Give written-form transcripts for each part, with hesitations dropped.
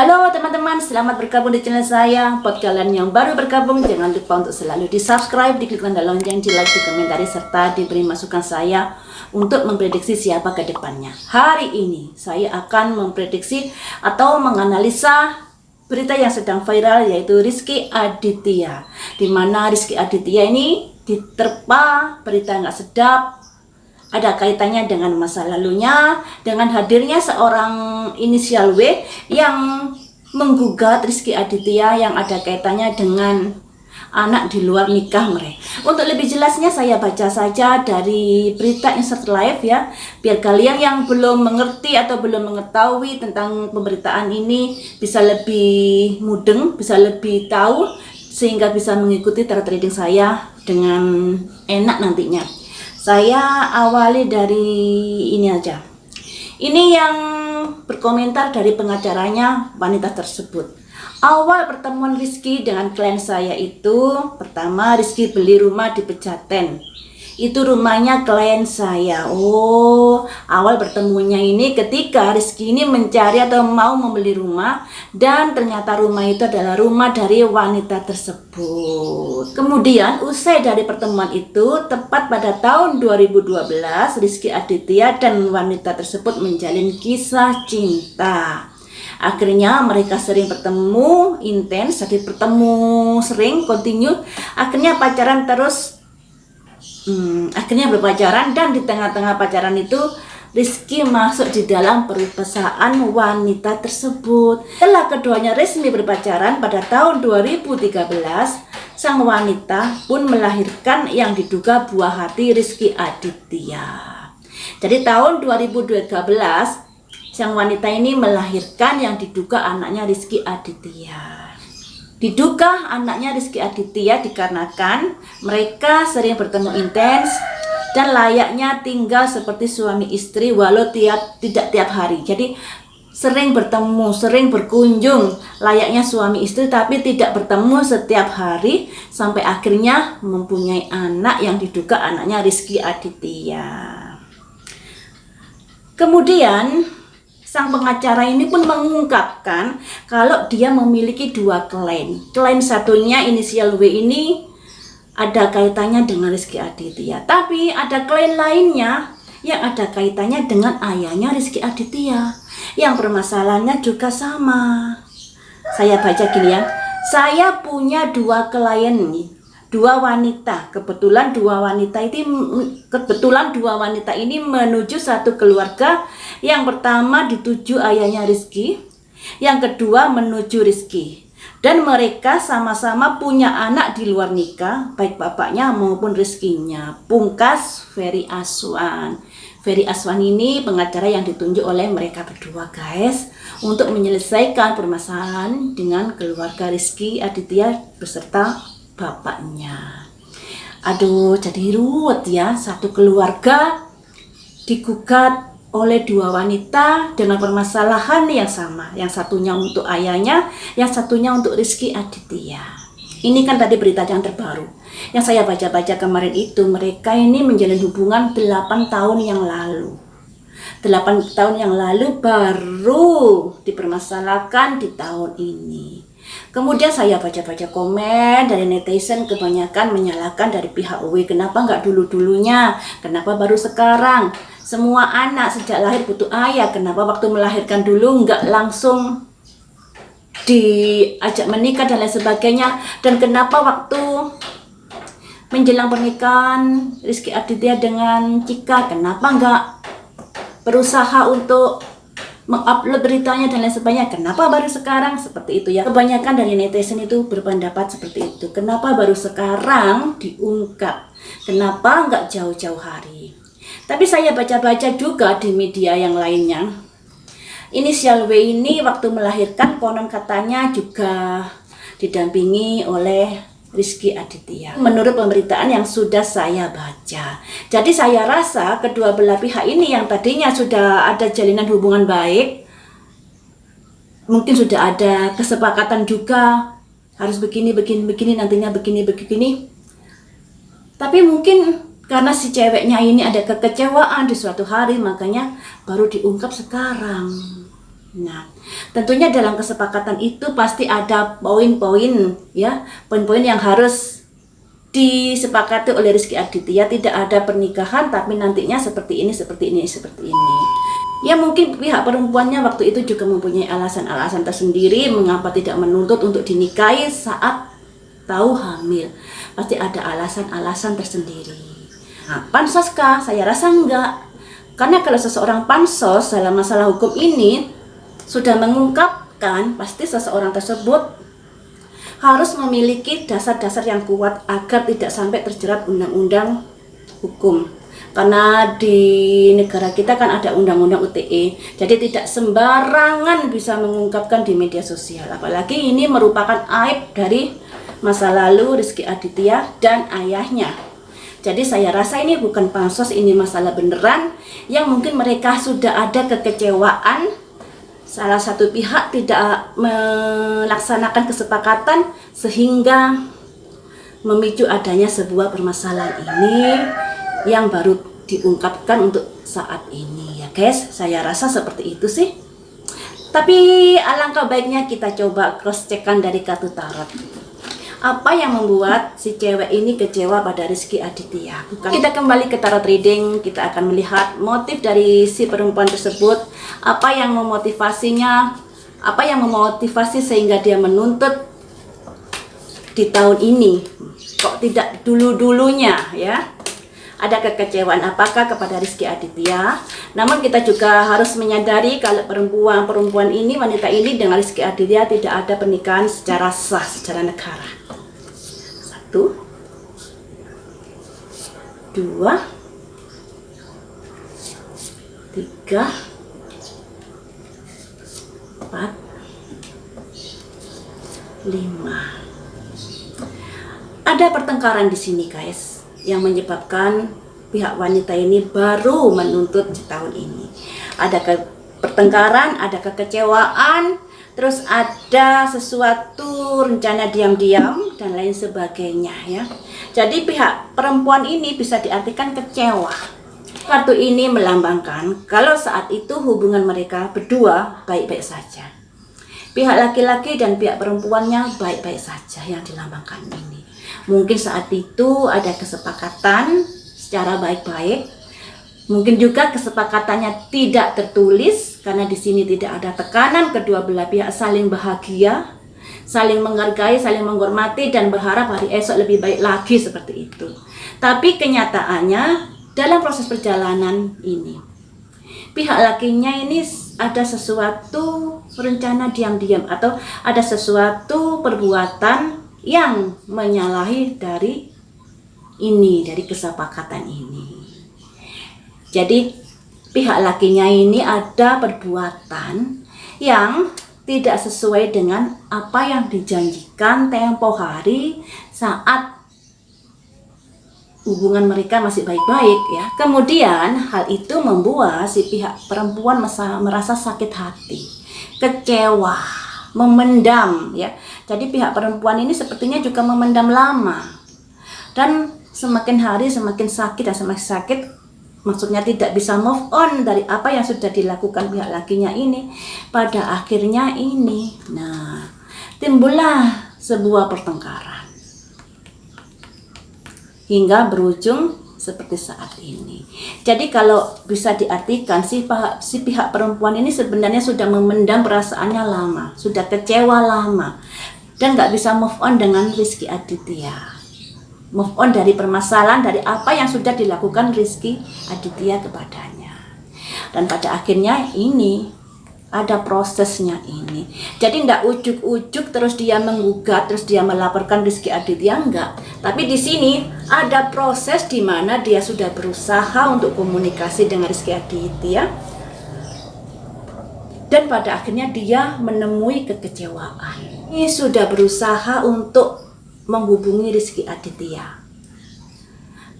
Halo teman-teman, selamat bergabung di channel saya. Buat kalian yang baru bergabung, jangan lupa untuk selalu di subscribe, diklik tanda lonceng, di like, di komentari, serta diberi masukan saya untuk memprediksi siapa ke depannya. Hari ini saya akan memprediksi atau menganalisa berita yang sedang viral, yaitu Rizky Aditya. Dimana Rizky Aditya ini diterpa berita nggak sedap, ada kaitannya dengan masa lalunya, dengan hadirnya seorang inisial W yang menggugat Rizky Aditya yang ada kaitannya dengan anak di luar nikah mereka. Untuk lebih jelasnya saya baca saja dari berita Insert Live ya, biar kalian yang belum mengerti atau belum mengetahui tentang pemberitaan ini bisa lebih mudeng, bisa lebih tahu, sehingga bisa mengikuti cara trading saya dengan enak nantinya. Saya awali dari ini aja. Ini yang berkomentar dari pengacaranya wanita tersebut. Awal pertemuan Rizky dengan klien saya itu, pertama Rizky beli rumah di Pejaten. Itu rumahnya klien saya. Oh, awal bertemunya ini ketika Rizky ini mencari atau mau membeli rumah, dan ternyata rumah itu adalah rumah dari wanita tersebut. Kemudian usai dari pertemuan itu, tepat pada tahun 2012, Rizky Aditya dan wanita tersebut menjalin kisah cinta. Akhirnya mereka sering bertemu intens, jadi bertemu sering, continue. Akhirnya pacaran terus. Akhirnya berpacaran, dan di tengah-tengah pacaran itu Rizky masuk di dalam perkosaan wanita tersebut. Setelah keduanya resmi berpacaran pada tahun 2013, sang wanita pun melahirkan yang diduga buah hati Rizky Aditya. Jadi tahun 2013 sang wanita ini melahirkan yang diduga anaknya Rizky Aditya. Diduga anaknya Rizky Aditya dikarenakan mereka sering bertemu intens dan layaknya tinggal seperti suami istri walau tidak tiap hari. Jadi sering bertemu, sering berkunjung layaknya suami istri, tapi tidak bertemu setiap hari, sampai akhirnya mempunyai anak yang diduga anaknya Rizky Aditya. Kemudian sang pengacara ini pun mengungkapkan kalau dia memiliki dua klien. Klien satunya inisial W ini ada kaitannya dengan Rizky Aditya, tapi ada klien lainnya yang ada kaitannya dengan ayahnya Rizky Aditya, yang permasalahannya juga sama. Saya baca gini ya, saya punya dua klien nih, dua wanita. Kebetulan dua wanita ini menuju satu keluarga. Yang pertama dituju ayahnya Rizky, yang kedua menuju Rizky. Dan mereka sama-sama punya anak di luar nikah, baik bapaknya maupun Rizkynya. Pungkas Ferry Aswan. Ferry Aswan ini pengacara yang ditunjuk oleh mereka berdua guys, untuk menyelesaikan permasalahan dengan keluarga Rizky Aditya beserta bapaknya. Aduh, jadi ruwet ya, satu keluarga digugat oleh dua wanita dengan permasalahan yang sama. Yang satunya untuk ayahnya, yang satunya untuk Rizky Aditya. Ini kan tadi berita yang terbaru yang saya baca-baca kemarin itu, mereka ini menjalin hubungan 8 tahun yang lalu. 8 tahun yang lalu baru dipermasalahkan di tahun ini. Kemudian saya baca-baca komen dari netizen, kebanyakan menyalahkan dari pihak W. Kenapa nggak dulu-dulunya? Kenapa baru sekarang? Semua anak sejak lahir butuh ayah. Kenapa waktu melahirkan dulu nggak langsung diajak menikah dan lain sebagainya? Dan kenapa waktu menjelang pernikahan Rizky Aditya dengan Cika, kenapa nggak berusaha untuk mengupload beritanya dan lain sebagainya? Kenapa baru sekarang? Seperti itu ya. Kebanyakan dari netizen itu berpendapat seperti itu. Kenapa baru sekarang diungkap? Kenapa nggak jauh-jauh hari? Tapi saya baca-baca juga di media yang lainnya, inisial W ini waktu melahirkan konon katanya juga didampingi oleh Rizky Aditya, menurut pemberitaan yang sudah saya baca. Jadi saya rasa kedua belah pihak ini yang tadinya sudah ada jalinan hubungan baik, mungkin sudah ada kesepakatan juga harus begini, nantinya begini. Tapi mungkin karena si ceweknya ini ada kekecewaan di suatu hari, makanya baru diungkap sekarang. Nah, tentunya dalam kesepakatan itu pasti ada poin-poin ya, poin-poin yang harus disepakati oleh Rizky Aditya. Tidak ada pernikahan tapi nantinya seperti ini, seperti ini, seperti ini. Ya mungkin pihak perempuannya waktu itu juga mempunyai alasan-alasan tersendiri mengapa tidak menuntut untuk dinikahi saat tahu hamil. Pasti ada alasan-alasan tersendiri. Nah, pansos kah? Saya rasa enggak. Karena kalau seseorang pansos dalam masalah hukum ini sudah mengungkapkan, pasti seseorang tersebut harus memiliki dasar-dasar yang kuat agar tidak sampai terjerat undang-undang hukum. Karena di negara kita kan ada undang-undang UTE, jadi tidak sembarangan bisa mengungkapkan di media sosial. Apalagi ini merupakan aib dari masa lalu Rizky Aditya dan ayahnya. Jadi saya rasa ini bukan pansos, ini masalah beneran yang mungkin mereka sudah ada kekecewaan. Salah satu pihak tidak melaksanakan kesepakatan sehingga memicu adanya sebuah permasalahan ini yang baru diungkapkan untuk saat ini ya guys. Saya rasa seperti itu sih. Tapi alangkah baiknya kita coba cross check-kan dari kartu tarot. Apa yang membuat si cewek ini kecewa pada Rizky Aditya? Kita kembali ke tarot reading, kita akan melihat motif dari si perempuan tersebut. Apa yang memotivasinya, apa yang memotivasi sehingga dia menuntut di tahun ini. Kok tidak dulu-dulunya ya? Ada kekecewaan apakah kepada Rizky Aditya? Namun kita juga harus menyadari kalau perempuan ini, wanita ini dengan Rizky Aditya tidak ada pernikahan secara sah, secara negara. 1, 2, 3, 4, 5. Ada pertengkaran di sini guys, yang menyebabkan pihak wanita ini baru menuntut di tahun ini. Ada pertengkaran, ada kekecewaan, terus ada sesuatu rencana diam-diam dan lain sebagainya ya. Jadi pihak perempuan ini bisa diartikan kecewa. Kartu ini melambangkan kalau saat itu hubungan mereka berdua baik-baik saja. Pihak laki-laki dan pihak perempuannya baik-baik saja yang dilambangkan ini. Mungkin saat itu ada kesepakatan secara baik-baik. Mungkin juga kesepakatannya tidak tertulis karena di sini tidak ada tekanan, kedua belah pihak saling bahagia, saling menghargai, saling menghormati dan berharap hari esok lebih baik lagi seperti itu. Tapi kenyataannya dalam proses perjalanan ini pihak lakinya ini ada sesuatu rencana diam-diam atau ada sesuatu perbuatan yang menyalahi dari kesepakatan ini. Jadi pihak lakinya ini ada perbuatan yang tidak sesuai dengan apa yang dijanjikan tempo hari saat hubungan mereka masih baik-baik ya. Kemudian hal itu membuat si pihak perempuan merasa sakit hati, kecewa, memendam ya. Jadi pihak perempuan ini sepertinya juga memendam lama. Dan semakin hari semakin sakit dan semakin sakit, maksudnya tidak bisa move on dari apa yang sudah dilakukan pihak lakinya ini. Pada akhirnya ini, nah, timbullah sebuah pertengkaran hingga berujung seperti saat ini. Jadi kalau bisa diartikan si pihak perempuan ini sebenarnya sudah memendam perasaannya lama, sudah kecewa lama dan nggak bisa move on dengan Rizky Aditya. Move on dari permasalahan, dari apa yang sudah dilakukan Rizky Aditya kepadanya. Dan pada akhirnya ini ada prosesnya ini. Jadi enggak ujuk-ujuk terus dia menggugat, terus dia melaporkan Rizky Aditya, enggak. Tapi di sini ada proses di mana dia sudah berusaha untuk komunikasi dengan Rizky Aditya. Dan pada akhirnya dia menemui kekecewaan. Ini sudah berusaha untuk menghubungi Rizky Aditya.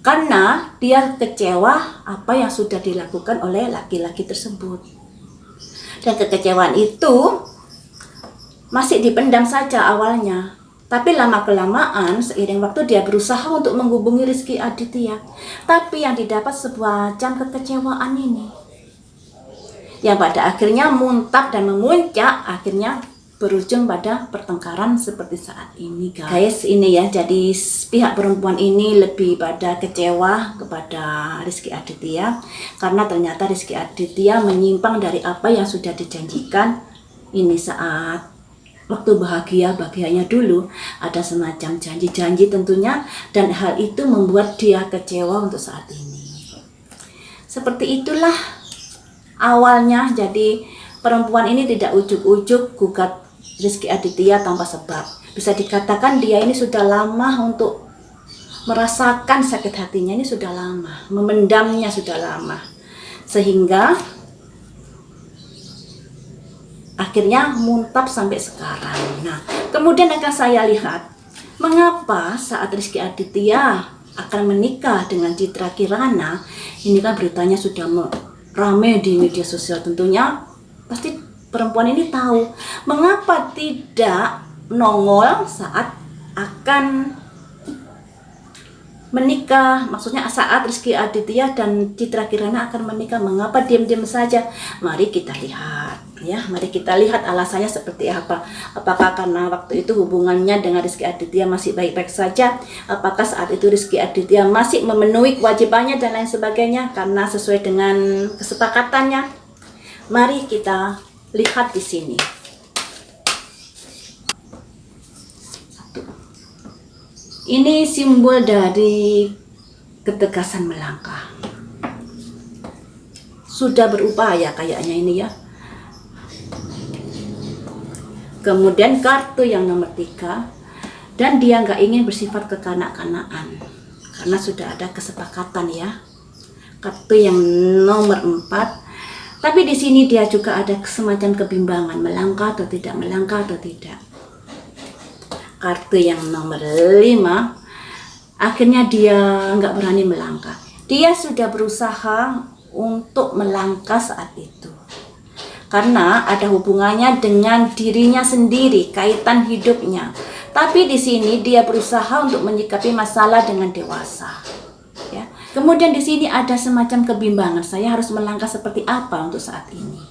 Karena dia kecewa apa yang sudah dilakukan oleh laki-laki tersebut. Dan kekecewaan itu masih dipendam saja awalnya. Tapi lama-kelamaan seiring waktu dia berusaha untuk menghubungi Rizky Aditya. Tapi yang didapat sebuah macam kekecewaan ini. yang pada akhirnya muntap dan memuncak, akhirnya berujung pada pertengkaran seperti saat ini, guys. Ini ya, jadi pihak perempuan ini lebih pada kecewa kepada Rizky Aditya karena ternyata Rizky Aditya menyimpang dari apa yang sudah dijanjikan. Ini saat waktu bahagianya dulu ada semacam janji-janji tentunya, dan hal itu membuat dia kecewa untuk saat ini. Seperti itulah awalnya. Jadi perempuan ini tidak ujuk-ujuk gugat Rizky Aditya tanpa sebab. Bisa dikatakan dia ini sudah lama untuk merasakan sakit hatinya, ini sudah lama, memendamnya sudah lama, sehingga akhirnya muntap sampai sekarang. Nah, kemudian akan saya lihat mengapa saat Rizky Aditya akan menikah dengan Citra Kirana, ini kan beritanya sudah ramai di media sosial, tentunya pasti perempuan ini tahu mengapa tidak nongol saat akan menikah. Maksudnya saat Rizky Aditya dan Citra Kirana akan menikah, mengapa diam-diam saja? Mari kita lihat ya, mari kita lihat alasannya seperti apa. Apakah karena waktu itu hubungannya dengan Rizky Aditya masih baik-baik saja? Apakah saat itu Rizky Aditya masih memenuhi kewajibannya dan lain sebagainya karena sesuai dengan kesepakatannya? Mari kita lihat di sini. Ini simbol dari ketegasan melangkah. Sudah berupaya kayaknya ini ya. Kemudian kartu yang nomor 3, dan dia nggak ingin bersifat kekanak-kanakan karena sudah ada kesepakatan ya. Kartu yang nomor 4. Tapi di sini dia juga ada semacam kebimbangan, melangkah atau tidak, melangkah atau tidak. Kartu yang nomor 5, akhirnya dia nggak berani melangkah. Dia sudah berusaha untuk melangkah saat itu, karena ada hubungannya dengan dirinya sendiri, kaitan hidupnya. Tapi di sini dia berusaha untuk menyikapi masalah dengan dewasa. Ya. Kemudian di sini ada semacam kebimbangan, saya harus melangkah seperti apa untuk saat ini.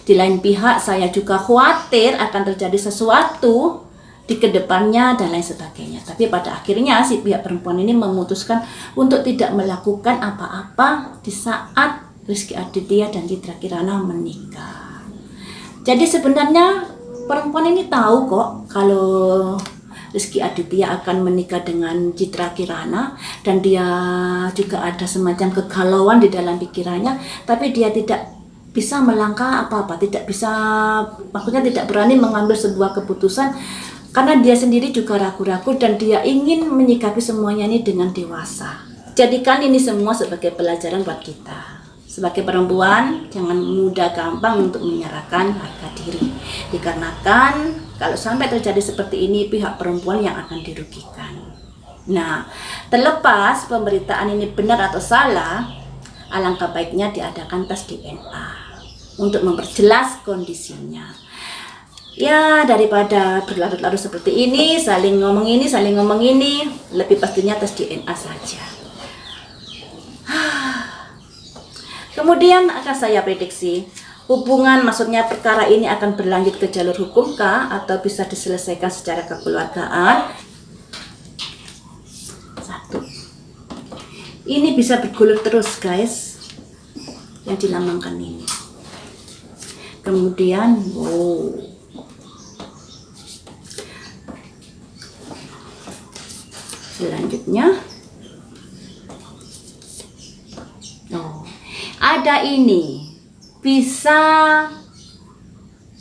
Di lain pihak saya juga khawatir akan terjadi sesuatu di kedepannya dan lain sebagainya. Tapi pada akhirnya si pihak perempuan ini memutuskan untuk tidak melakukan apa-apa di saat Rizky Aditya dan Citra Kirana menikah. Jadi sebenarnya perempuan ini tahu kok kalau Rizky Aditya akan menikah dengan Citra Kirana, dan dia juga ada semacam kegalauan di dalam pikirannya, tapi dia tidak bisa melangkah apa-apa, tidak bisa, maksudnya tidak berani mengambil sebuah keputusan karena dia sendiri juga ragu-ragu dan dia ingin menyikapi semuanya ini dengan dewasa. Jadikan ini semua sebagai pelajaran buat kita. Sebagai perempuan, jangan mudah gampang untuk menyerahkan harga diri. Dikarenakan kalau sampai terjadi seperti ini, pihak perempuan yang akan dirugikan. Nah, terlepas pemberitaan ini benar atau salah, alangkah baiknya diadakan tes DNA untuk memperjelas kondisinya. Ya, daripada berlarut-larut seperti ini, saling ngomong ini, lebih pastinya tes DNA saja. Kemudian akan saya prediksi hubungan, maksudnya perkara ini akan berlanjut ke jalur hukum kah atau bisa diselesaikan secara kekeluargaan. 1. Ini bisa bergulir terus guys, yang dilambangkan ini. Kemudian selanjutnya ada ini bisa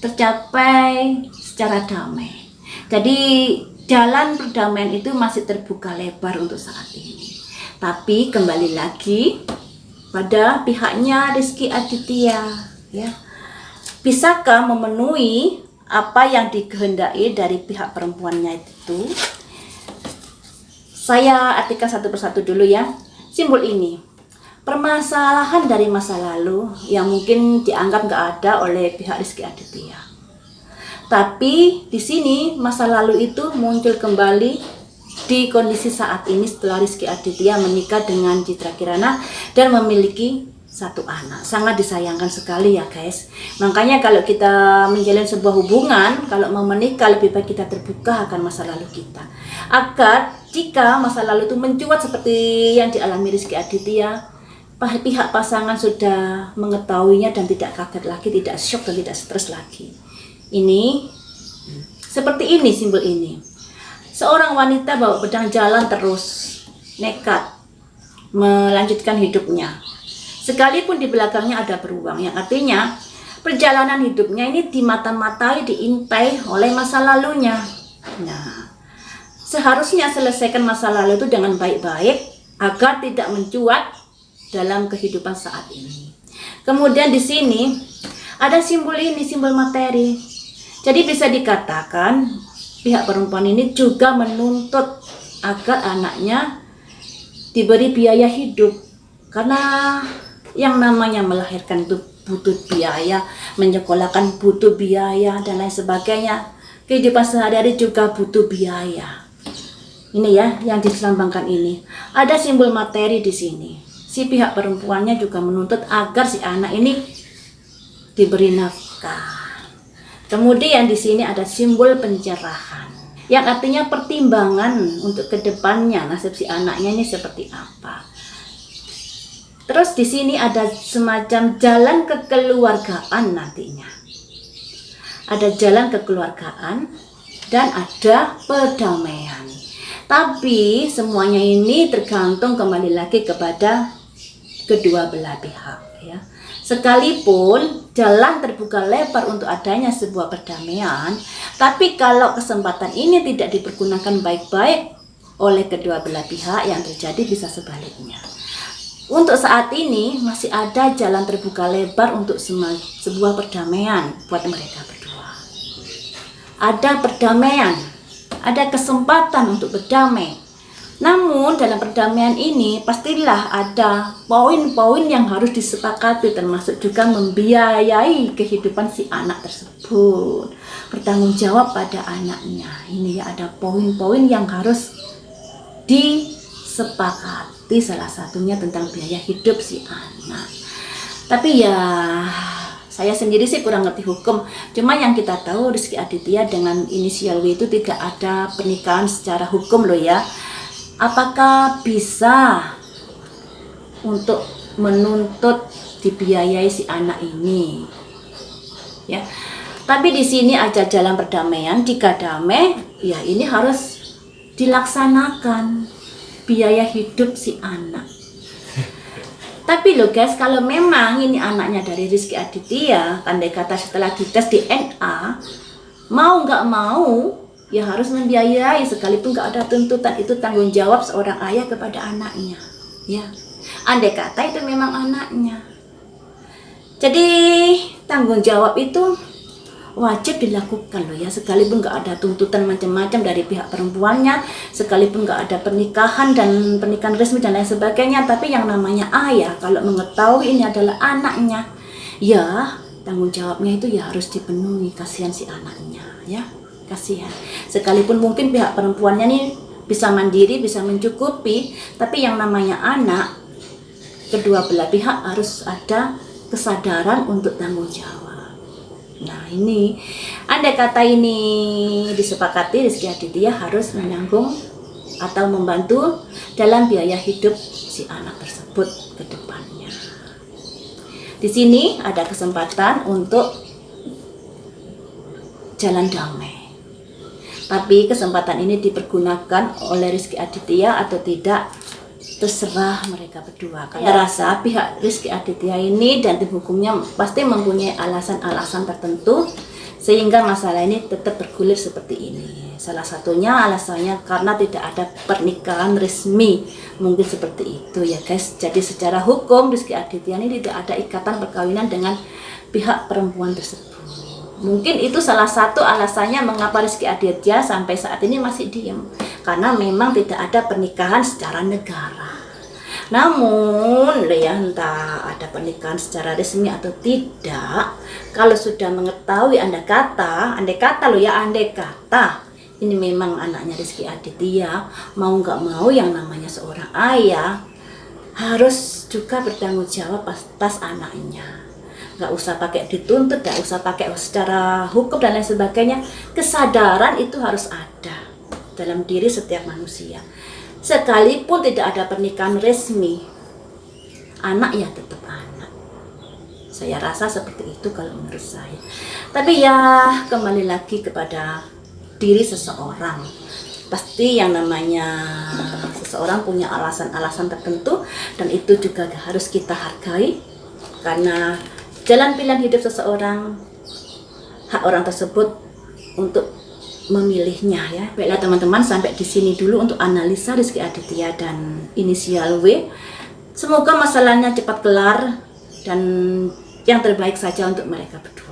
tercapai secara damai. Jadi jalan perdamaian itu masih terbuka lebar untuk saat ini. Tapi kembali lagi pada pihaknya Rizky Aditya ya. Bisakah memenuhi apa yang dikehendaki dari pihak perempuannya itu? Saya artikan satu persatu dulu ya. Simbol ini permasalahan dari masa lalu yang mungkin dianggap nggak ada oleh pihak Rizky Aditya. Tapi di sini masa lalu itu muncul kembali di kondisi saat ini setelah Rizky Aditya menikah dengan Citra Kirana dan memiliki satu anak. Sangat disayangkan sekali ya guys. Makanya kalau kita menjalin sebuah hubungan, kalau mau menikah, lebih baik kita terbuka akan masa lalu kita. Agar jika masa lalu itu mencuat seperti yang dialami Rizky Aditya, pihak pasangan sudah mengetahuinya dan tidak kaget lagi, tidak shock dan tidak stres lagi. Ini seperti ini simbol ini. Seorang wanita bawa pedang jalan terus, nekat melanjutkan hidupnya. Sekalipun di belakangnya ada beruang, yang artinya perjalanan hidupnya ini dimata-matai, diintai oleh masa lalunya. Nah, seharusnya selesaikan masa lalu itu dengan baik-baik agar tidak mencuat dalam kehidupan saat ini. Kemudian di sini ada simbol ini, simbol materi. Jadi bisa dikatakan pihak perempuan ini juga menuntut agar anaknya diberi biaya hidup, karena yang namanya melahirkan itu butuh biaya, menyekolahkan butuh biaya dan lain sebagainya. Kehidupan sehari-hari juga butuh biaya. Ini ya yang diselambangkan ini. Ada simbol materi di sini. Si pihak perempuannya juga menuntut agar si anak ini diberi nafkah. Kemudian di sini ada simbol pencerahan, yang artinya pertimbangan untuk kedepannya nasib si anaknya ini seperti apa. Terus di sini ada semacam jalan kekeluargaan nantinya. Ada jalan kekeluargaan dan ada perdamaian. Tapi semuanya ini tergantung kembali lagi kepada kedua belah pihak ya. Sekalipun jalan terbuka lebar untuk adanya sebuah perdamaian, tapi kalau kesempatan ini tidak dipergunakan baik-baik oleh kedua belah pihak, yang terjadi bisa sebaliknya. Untuk saat ini masih ada jalan terbuka lebar untuk sebuah perdamaian buat mereka berdua. Ada perdamaian, ada kesempatan untuk berdamai. Namun dalam perdamaian ini pastilah ada poin-poin yang harus disepakati, termasuk juga membiayai kehidupan si anak tersebut, bertanggung jawab pada anaknya. Ini ya, ada poin-poin yang harus disepakati, salah satunya tentang biaya hidup si anak. Tapi ya saya sendiri sih kurang ngerti hukum. Cuma yang kita tahu Rizky Aditya dengan inisial W itu tidak ada pernikahan secara hukum loh ya. Apakah bisa untuk menuntut dibiayai si anak ini? Ya. Tapi di sini ada jalan perdamaian. Jika damai, ya ini harus dilaksanakan biaya hidup si anak. Tapi loh guys, kalau memang ini anaknya dari Rizky Aditya, andai kata setelah dites DNA, mau nggak mau ya harus membiayai, sekalipun nggak ada tuntutan. Itu tanggung jawab seorang ayah kepada anaknya ya. Andai kata itu memang anaknya, jadi tanggung jawab itu wajib dilakukan loh ya, sekalipun nggak ada tuntutan macam-macam dari pihak perempuannya, sekalipun nggak ada pernikahan dan pernikahan resmi dan lain sebagainya. Tapi yang namanya ayah kalau mengetahui ini adalah anaknya, ya tanggung jawabnya itu ya harus dipenuhi. Kasihan si anaknya ya, kasihan. Sekalipun mungkin pihak perempuannya nih bisa mandiri, bisa mencukupi, tapi yang namanya anak, kedua belah pihak harus ada kesadaran untuk tanggung jawab. Nah ini, andai kata ini disepakati, Rizky Aditya harus menanggung atau membantu dalam biaya hidup si anak tersebut ke depannya. Di sini ada kesempatan untuk jalan damai. Tapi kesempatan ini dipergunakan oleh Rizky Aditya atau tidak, terserah mereka berdua. Karena rasa pihak Rizky Aditya ini dan tim hukumnya pasti mempunyai alasan-alasan tertentu sehingga masalah ini tetap bergulir seperti ini. Salah satunya alasannya karena tidak ada pernikahan resmi, mungkin seperti itu ya guys. Jadi secara hukum Rizky Aditya ini tidak ada ikatan perkawinan dengan pihak perempuan tersebut. Mungkin itu salah satu alasannya mengapa Rizky Aditya sampai saat ini masih diam, karena memang tidak ada pernikahan secara negara. Namun ya entah ada pernikahan secara resmi atau tidak, kalau sudah mengetahui andai kata ini memang anaknya Rizky Aditya, mau nggak mau yang namanya seorang ayah harus juga bertanggung jawab atas anaknya. Nggak usah pakai dituntut, nggak usah pakai secara hukum dan lain sebagainya. Kesadaran itu harus ada dalam diri setiap manusia. Sekalipun tidak ada pernikahan resmi, anak ya tetap anak. Saya rasa seperti itu kalau menurut saya. Tapi ya kembali lagi kepada diri seseorang. Pasti yang namanya seseorang punya alasan-alasan tertentu, dan itu juga harus kita hargai, karena jalan pilihan hidup seseorang, hak orang tersebut untuk memilihnya ya. Baiklah teman-teman, sampai di sini dulu untuk analisa Rizky Aditya dan inisial W. Semoga masalahnya cepat kelar dan yang terbaik saja untuk mereka berdua.